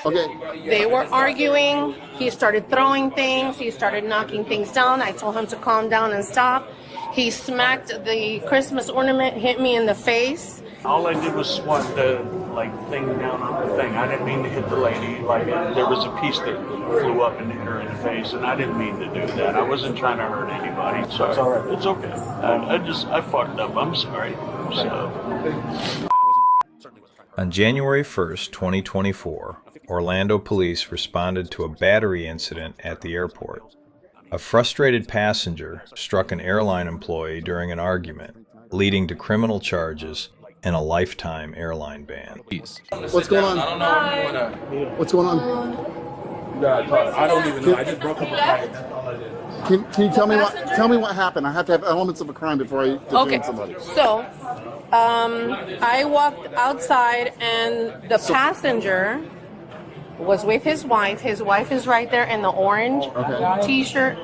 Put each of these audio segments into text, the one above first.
Okay. They were arguing. He started throwing things. He started knocking things down. I told him to calm down and stop. He smacked the Christmas ornament, hit me in the face. All I did was swat the thing down on the thing. I didn't mean to hit the lady. There was a piece that flew up and hit her in the face, and I didn't mean to do that. I wasn't trying to hurt anybody. Sorry. It's all right. It's okay. I fucked up. I'm sorry. So. On January 1st, 2024, Orlando police responded to a battery incident at the airport. A frustrated passenger struck an airline employee during an argument, leading to criminal charges and a lifetime airline ban. What's going on? What's going on? I don't even know. I just broke up a fight. Can you tell me what happened? I have to have elements of a crime before I detain somebody. So, I walked outside and the passenger was with his wife. His wife is right there in the orange t-shirt,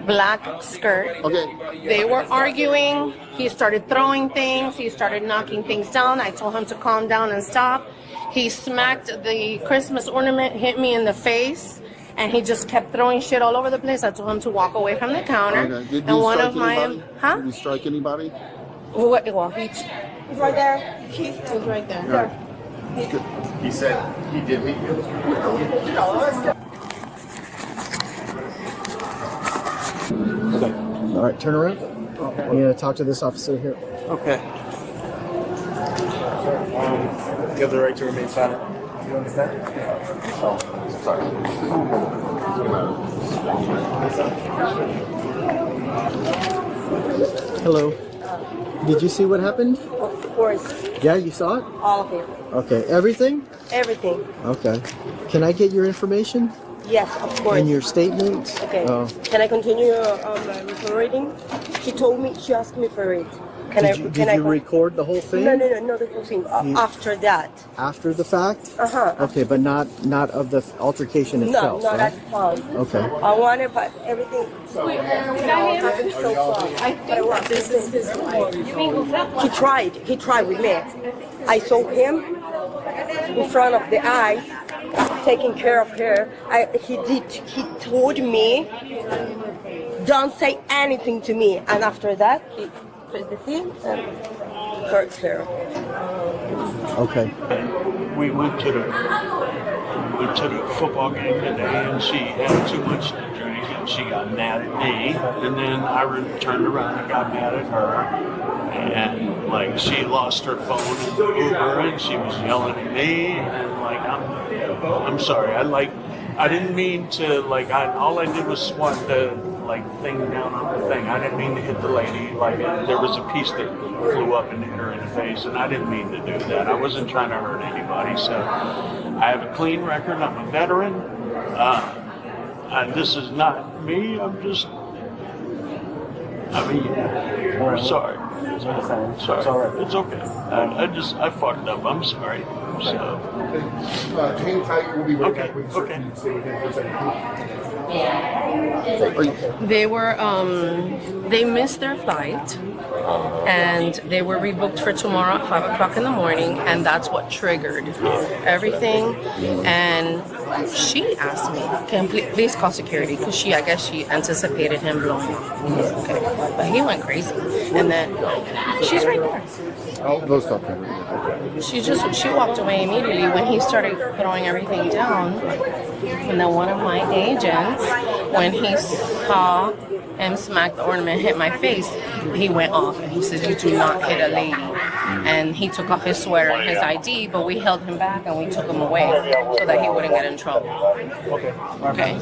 black skirt. Okay. They were arguing. He started throwing things. He started knocking things down. I told him to calm down and stop. He smacked the Christmas ornament, hit me in the face, and he just kept throwing shit all over the place. I told him to walk away from the counter. Okay. Did you strike anybody? Huh? Did you strike anybody? Well, he's right there. He's right there. Right. He said he did hit you. Okay. All right, turn around. I'm going to talk to this officer here. Okay. You have the right to remain silent. You understand? Oh, sorry. Hello. Did you see what happened? Of course. Yeah, you saw it? All of it. Okay. Everything? Everything. Okay. Can I get your information? Yes, of course. And your statement? Okay. Oh. Can I continue reading? She asked me for it. Did you record the whole thing? No, the whole thing. After that. After the fact? Uh-huh. Okay, but not of the altercation itself, No, not right? at all. Okay. I wanted, but everything. Happened so far. This is his wife. He tried with me. I saw him in front of the eye, taking care of her. He told me, don't say anything to me. And after that, he pressed the thing and hurt her. Okay. We went to the football game today, and she had too much to drink, and she got mad at me. And then I turned around and got mad at her, and she lost her phone in the Uber, and she was yelling at me, and I'm sorry. I didn't mean to all I did was swat the thing down on the thing. I didn't mean to hit the lady. There was a piece that flew up and hit her in the face, and I didn't mean to do that. I wasn't trying to hurt anybody. So I have a clean record. I'm a veteran. And this is not me. I'm sorry. Sorry. It's all right. It's okay. I fucked up. I'm sorry. So. Hang tight. We'll be right back. Okay. They missed their flight, and they were rebooked for tomorrow at 5 o'clock in the morning, and that's what triggered everything. And she asked me, "Can please call security?" Because I guess she anticipated him blowing up. Okay, but he went crazy, and then she's right there. Those talking. She walked away immediately when he started throwing everything down. And then one of my agents, when he saw him smack the ornament, hit my face, he went off and he said, "You do not hit a lady." And he took off his sweater and his ID, but we held him back and we took him away so that he wouldn't get in trouble. Okay.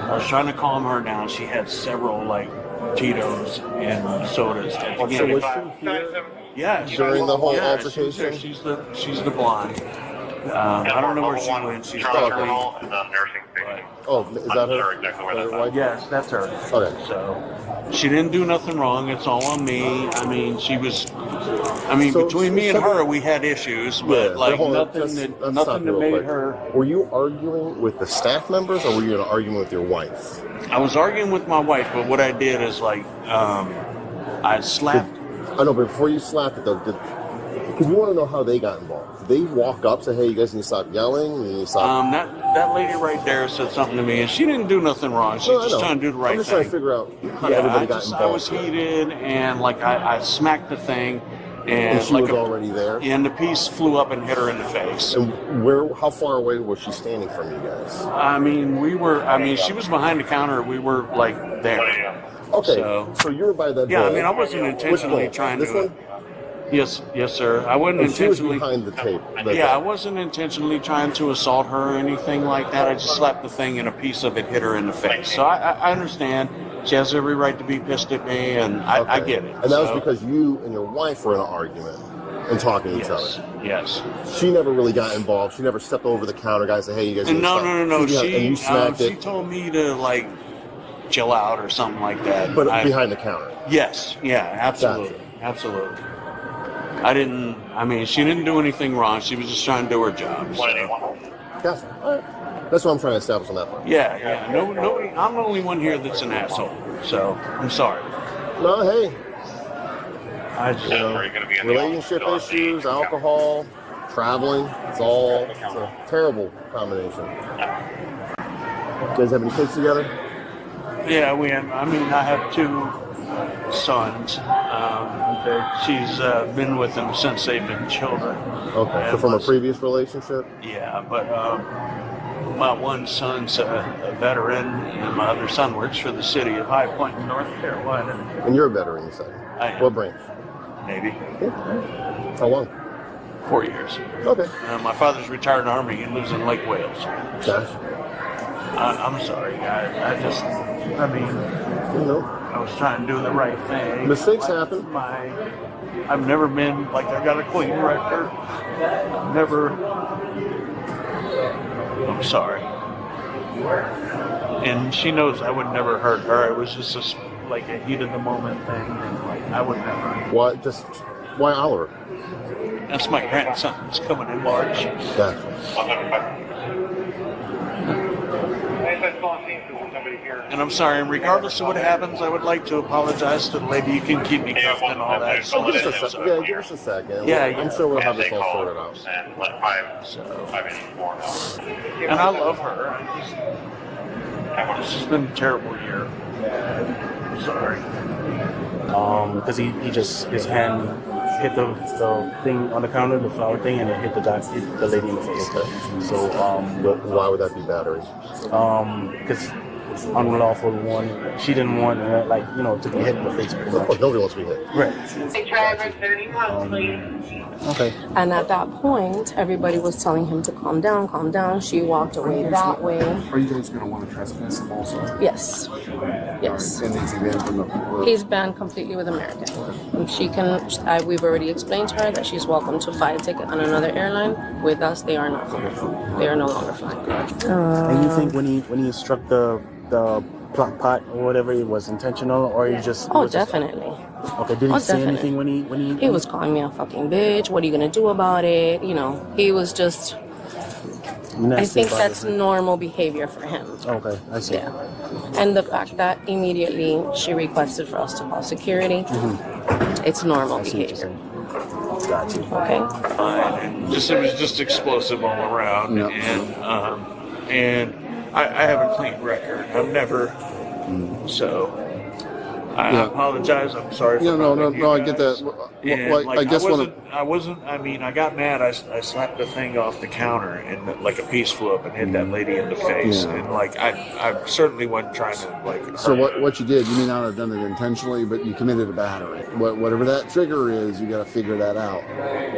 I was trying to calm her down. She had several Tito's and sodas. So was she here? Yeah, During the whole yeah, altercation? She's the blonde. I don't know where she went. She's probably. And the nursing station. Oh, is that I'm her? sure exactly where that's wife? Yes, that's her. Okay. So she didn't do nothing wrong. It's all on me. I mean, So- between me and so- her, we had issues, but nothing that made her. Were you arguing with the staff members, or were you arguing with your wife? I was arguing with my wife, but what I did is I slapped. I know, but before you slapped it, though, Because we want to know how they got involved. Did they walk up, say, "Hey, you guys need to stop yelling"? You need to stop. That lady right there said something to me, and she didn't do nothing wrong. She's just trying to do the right thing. I'm just trying to figure out how everybody got involved. I was heated, and like I smacked the thing, and she was already there. And the piece flew up and hit her in the face. And how far away was she standing from you guys? I mean, she was behind the counter. We were like there. Okay, so you were by that. Yeah, bowl. I mean, I wasn't intentionally trying to. This one? Yes, sir. I wasn't intentionally. She was behind the tape. I wasn't intentionally trying to assault her or anything like that. I just slapped the thing and a piece of it hit her in the face. So I understand. She has every right to be pissed at me, and I get it. And that was because you and your wife were in an argument and talking to each other. Yes. She never really got involved. She never stepped over the counter, guys. Said, "Hey, you guys." No. She smacked it. She told me to like chill out or something like that. But behind the counter. Yes. Yeah. Absolutely. Gotcha. Absolutely. She didn't do anything wrong. She was just trying to do her job. So. Gotcha. All right. That's what I'm trying to establish on that part. Yeah. Nobody. I'm the only one here that's an asshole. So I'm sorry. No, hey. Are you going to be in the Relationship issues, alcohol, traveling. It's a terrible combination. You guys have any kids together? Yeah, we have. I have 2 sons. She's been with them since they've been children. Okay, so from a previous relationship? Yeah, but my one son's a veteran, and my other son works for the city of High Point in North Carolina. And you're a veteran, you say? I am. What branch? Navy. How long? 4 years. Okay. My father's retired Army. He lives in Lake Wales. Gotcha. I'm sorry. I was trying to do the right thing. Mistakes happen. I've never been, I got a clean record. I'm sorry. And she knows I would never hurt her. It was just a heat of the moment thing. And I would never. Why Oliver? That's my grandson. It's coming in March. Gotcha. And I'm sorry, and regardless of what happens, I would like to apologize to the lady. You can keep me cuffed and all that. Give us a second. Yeah. I'm sure we'll have this all sorted out. And I love her. This has been a terrible year. I'm sorry. Because he just, his hand hit the thing on the counter, the flower thing, and it hit the lady in the face. So, why would that be battery? Because unlawful one, she didn't want to be hit in the face. Of course, nobody wants to be hit. Right. Driver 31, please. Okay. And at that point, everybody was telling him to calm down, calm down. She walked away that way. Are you guys going to want to trespass him also? Yes. Yes. And is he banned from the... He's banned completely with American. And she can, we've already explained to her that she's welcome to buy a ticket on another airline. With us, they are not flying. They are no longer flying. And you think when he struck the pot or whatever, it was intentional, or he just... Oh, definitely. Okay, did he say anything when he... He was calling me a fucking bitch. What are you going to do about it? He was just... I think that's normal behavior for him. Okay, I see. Yeah. And the fact that immediately she requested for us to call security, it's normal behavior. Got you. Okay. It was just explosive all around, and I have a clean record. I've never, so I apologize. I'm sorry. No, I get that. I got mad. I slapped the thing off the counter, and a piece flew up and hit that lady in the face. And I certainly wasn't trying to So what you did, you may not have done it intentionally, but you committed a battery. Whatever that trigger is, you got to figure that out.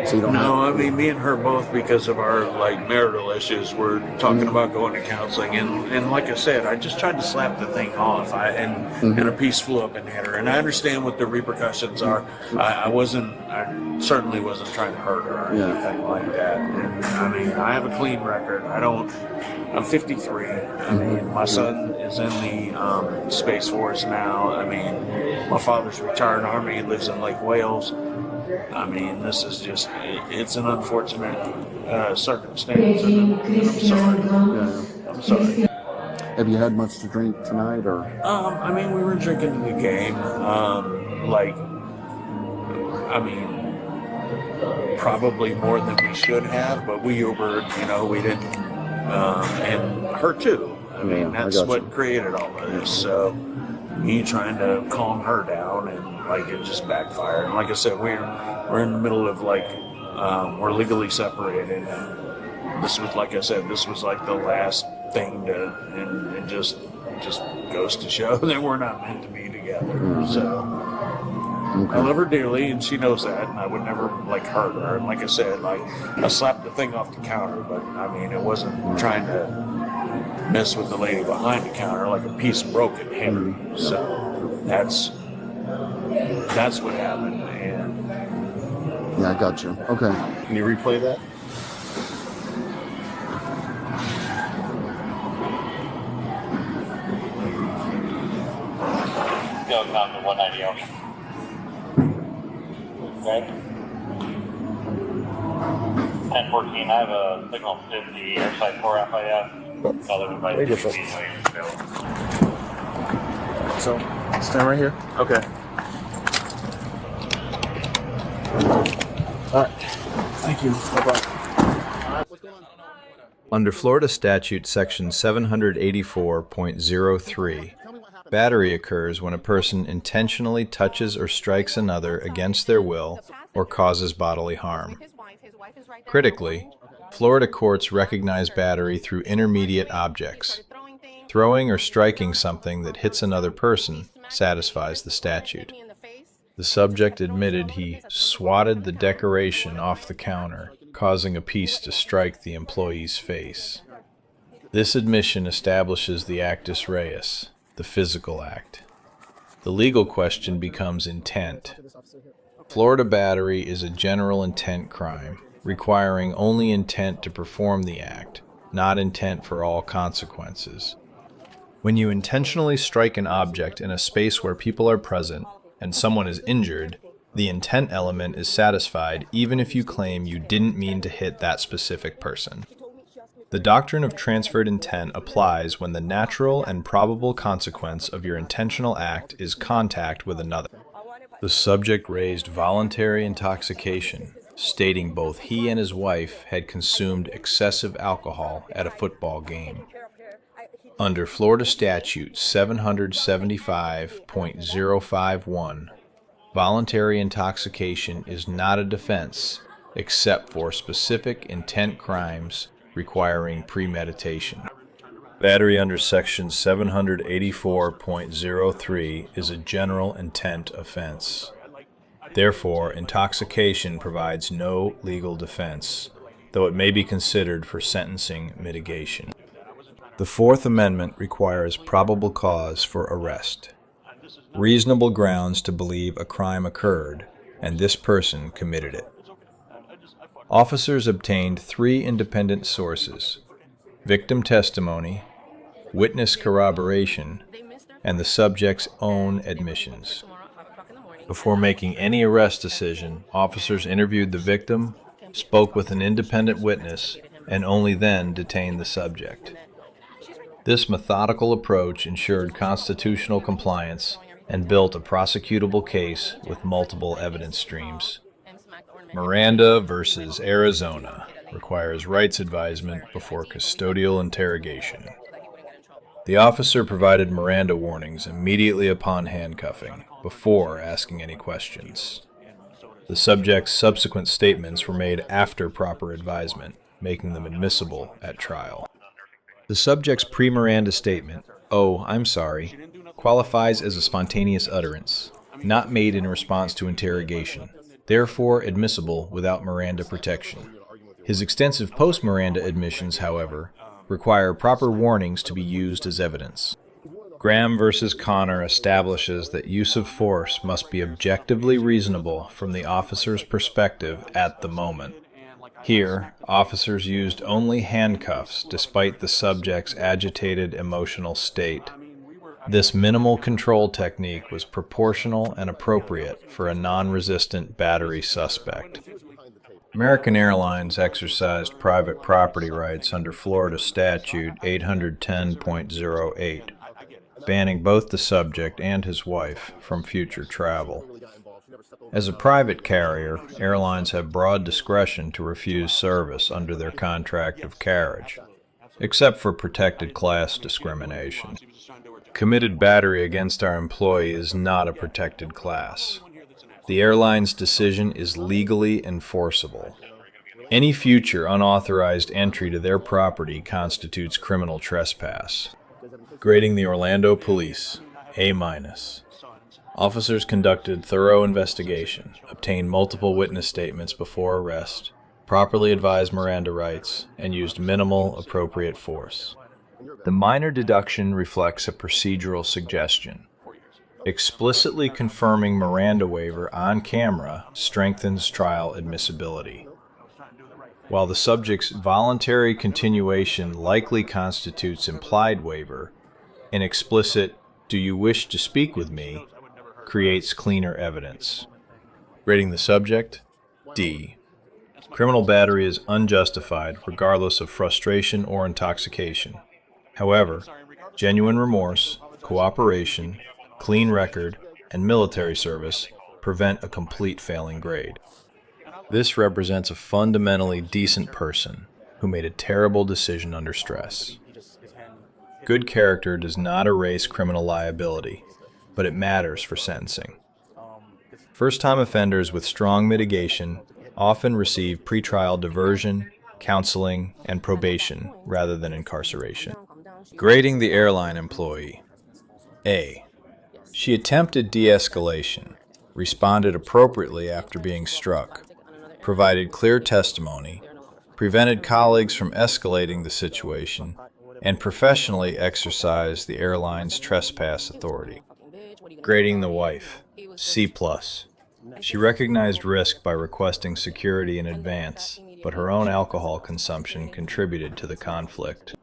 So you don't. No, me and her both, because of our marital issues, we're talking about going to counseling. And like I said, I just tried to slap the thing off, and a piece flew up and hit her. And I understand what the repercussions are. I certainly wasn't trying to hurt her or anything like that. And I have a clean record. I'm 53. My son is in the Space Force now. My father's retired Army. He lives in Lake Wales. This is just, it's an unfortunate circumstance. And I'm sorry. I'm sorry. Have you had much to drink tonight, or? We were drinking in the game. probably more than we should have, but we Ubered, we didn't, and her too. I mean, that's what created all of this. So me trying to calm her down, and like it just backfired. And like I said, we're in the middle of we're legally separated, and this was, like I said, this was like the last thing and just goes to show that we're not meant to be together. So. I love her dearly, and she knows that, and I would never hurt her. And like I said, I slapped the thing off the counter, but I mean, it wasn't trying to mess with the lady behind the counter like a piece of broken hair. So that's what happened. And yeah, I got you. Okay. Can you replay that? Go down to 190 Ocean. Okay. 1014, I have a signal 50, airside 4 FIS. Other device. So, stand right here. Okay. All right. Thank you. No problem. Under Florida Statute Section 784.03, battery occurs when a person intentionally touches or strikes another against their will or causes bodily harm. Critically, Florida courts recognize battery through intermediate objects. Throwing or striking something that hits another person satisfies the statute. The subject admitted he swatted the decoration off the counter, causing a piece to strike the employee's face. This admission establishes the actus reus, the physical act. The legal question becomes intent. Florida battery is a general intent crime, requiring only intent to perform the act, not intent for all consequences. When you intentionally strike an object in a space where people are present and someone is injured, the intent element is satisfied even if you claim you didn't mean to hit that specific person. The doctrine of transferred intent applies when the natural and probable consequence of your intentional act is contact with another. The subject raised voluntary intoxication, stating both he and his wife had consumed excessive alcohol at a football game. Under Florida Statute 775.051, voluntary intoxication is not a defense except for specific intent crimes requiring premeditation. Battery under Section 784.03 is a general intent offense. Therefore, intoxication provides no legal defense, though it may be considered for sentencing mitigation. The Fourth Amendment requires probable cause for arrest, reasonable grounds to believe a crime occurred, and this person committed it. Officers obtained 3 independent sources: victim testimony, witness corroboration, and the subject's own admissions. Before making any arrest decision, officers interviewed the victim, spoke with an independent witness, and only then detained the subject. This methodical approach ensured constitutional compliance and built a prosecutable case with multiple evidence streams. Miranda versus Arizona requires rights advisement before custodial interrogation. The officer provided Miranda warnings immediately upon handcuffing, before asking any questions. The subject's subsequent statements were made after proper advisement, making them admissible at trial. The subject's pre-Miranda statement, "Oh, I'm sorry," qualifies as a spontaneous utterance, not made in response to interrogation, therefore admissible without Miranda protection. His extensive post-Miranda admissions, however, require proper warnings to be used as evidence. Graham versus Connor establishes that use of force must be objectively reasonable from the officer's perspective at the moment. Here, officers used only handcuffs despite the subject's agitated emotional state. This minimal control technique was proportional and appropriate for a non-resistant battery suspect. American Airlines exercised private property rights under Florida Statute 810.08, banning both the subject and his wife from future travel. As a private carrier, airlines have broad discretion to refuse service under their contract of carriage, except for protected class discrimination. Committed battery against our employee is not a protected class. The airline's decision is legally enforceable. Any future unauthorized entry to their property constitutes criminal trespass. Grading the Orlando Police, A-. Officers conducted thorough investigation, obtained multiple witness statements before arrest, properly advised Miranda rights, and used minimal appropriate force. The minor deduction reflects a procedural suggestion. Explicitly confirming Miranda waiver on camera strengthens trial admissibility. While the subject's voluntary continuation likely constitutes implied waiver, an explicit "Do you wish to speak with me?" creates cleaner evidence. Rating the subject, D. Criminal battery is unjustified regardless of frustration or intoxication. However, genuine remorse, cooperation, clean record, and military service prevent a complete failing grade. This represents a fundamentally decent person who made a terrible decision under stress. Good character does not erase criminal liability, but it matters for sentencing. First-time offenders with strong mitigation often receive pretrial diversion, counseling, and probation rather than incarceration. Grading the airline employee. A. She attempted de-escalation, responded appropriately after being struck, provided clear testimony, prevented colleagues from escalating the situation, and professionally exercised the airline's trespass authority. Grading the wife, C+. She recognized risk by requesting security in advance, but her own alcohol consumption contributed to the conflict.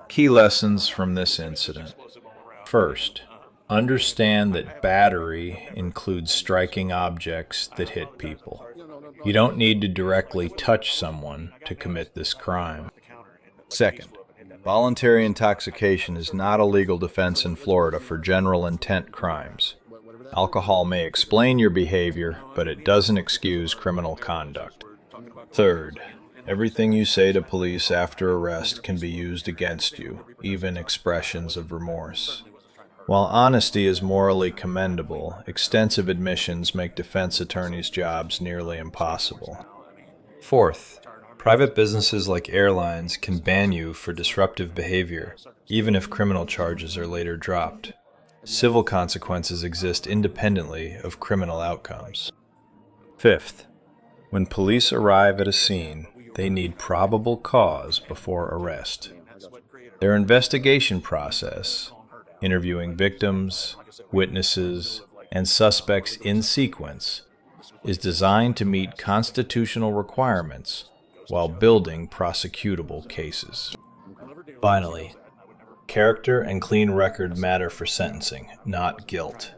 Key lessons from this incident. First, understand that battery includes striking objects that hit people. You don't need to directly touch someone to commit this crime. Second, voluntary intoxication is not a legal defense in Florida for general intent crimes. Alcohol may explain your behavior, but it doesn't excuse criminal conduct. Third, everything you say to police after arrest can be used against you, even expressions of remorse. While honesty is morally commendable, extensive admissions make defense attorneys' jobs nearly impossible. Fourth, private businesses like airlines can ban you for disruptive behavior, even if criminal charges are later dropped. Civil consequences exist independently of criminal outcomes. Fifth, when police arrive at a scene, they need probable cause before arrest. Their investigation process, interviewing victims, witnesses, and suspects in sequence, is designed to meet constitutional requirements while building prosecutable cases. Finally, character and clean record matter for sentencing, not guilt.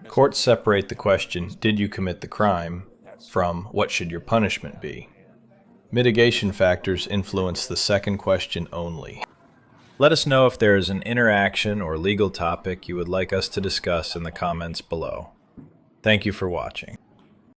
Courts separate the question, "Did you commit the crime?" from "What should your punishment be?" Mitigation factors influence the second question only. Let us know if there is an interaction or legal topic you would like us to discuss in the comments below. Thank you for watching.